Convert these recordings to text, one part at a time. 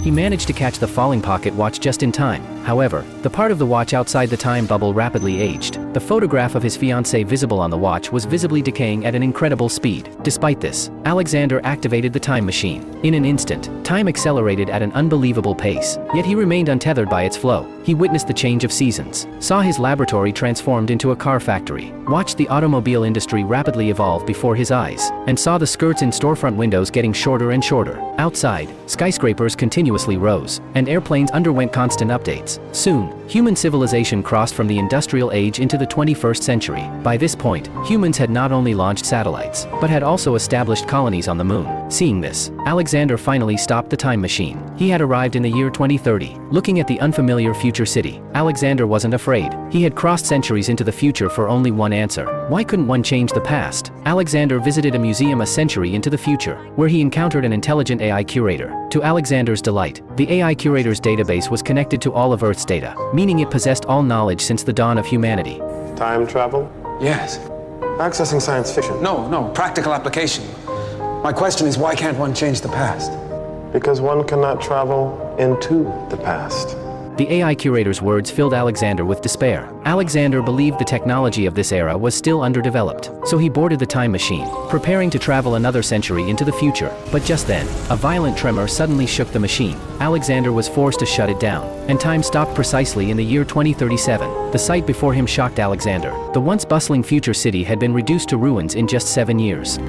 He managed to catch the falling pocket watch just in time. However, the part of the watch outside the time bubble rapidly aged. The photograph of his fiancée visible on the watch was visibly decaying at an incredible speed. Despite this, Alexander activated the time machine. In an instant, time accelerated at an unbelievable pace, yet he remained untethered by its flow. He witnessed the change of seasons, saw his laboratory transformed into a car factory, watched the automobile industry rapidly evolve before his eyes, and saw the skirts in storefront windows getting shorter and shorter. Outside, skyscrapers continuously rose, and airplanes underwent constant updates. Soon, human civilization crossed from the industrial age into the 21st century. By this point, humans had not only launched satellites, but had also established colonies on the moon. Seeing this, Alexander finally stopped the time machine. He had arrived in the year 2030. Looking at the unfamiliar future city, Alexander wasn't afraid. He had crossed centuries into the future for only one answer. Why couldn't one change the past? Alexander visited a museum a century into the future, where he encountered an intelligent AI curator. To Alexander's delight, the AI curator's database was connected to all of Earth's data, meaning it possessed all knowledge since the dawn of humanity. Time travel? Yes. Accessing science fiction? No, practical application. My question is, why can't one change the past? Because one cannot travel into the past. The AI curator's words filled Alexander with despair. Alexander believed the technology of this era was still underdeveloped, so he boarded the time machine, preparing to travel another century into the future. But just then, a violent tremor suddenly shook the machine. Alexander was forced to shut it down, and time stopped precisely in the year 2037. The sight before him shocked Alexander. The once bustling future city had been reduced to ruins in just 7 years.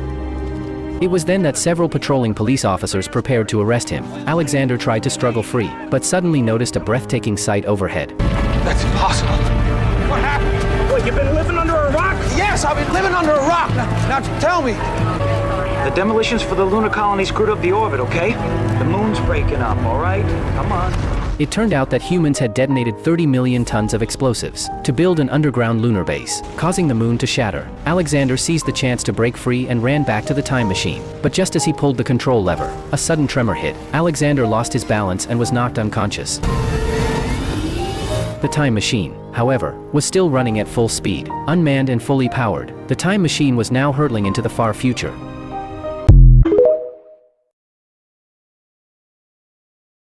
It was then that several patrolling police officers prepared to arrest him. Alexander tried to struggle free, but suddenly noticed a breathtaking sight overhead. That's impossible. What happened? What, you've been living under a rock? Yes, I've been living under a rock. Now tell me. The demolitions for the lunar colony screwed up the orbit, okay? The moon's breaking up, all right? Come on. It turned out that humans had detonated 30 million tons of explosives to build an underground lunar base, causing the moon to shatter. Alexander seized the chance to break free and ran back to the time machine. But just as he pulled the control lever, a sudden tremor hit. Alexander lost his balance and was knocked unconscious. The time machine, however, was still running at full speed, unmanned and fully powered. The time machine was now hurtling into the far future,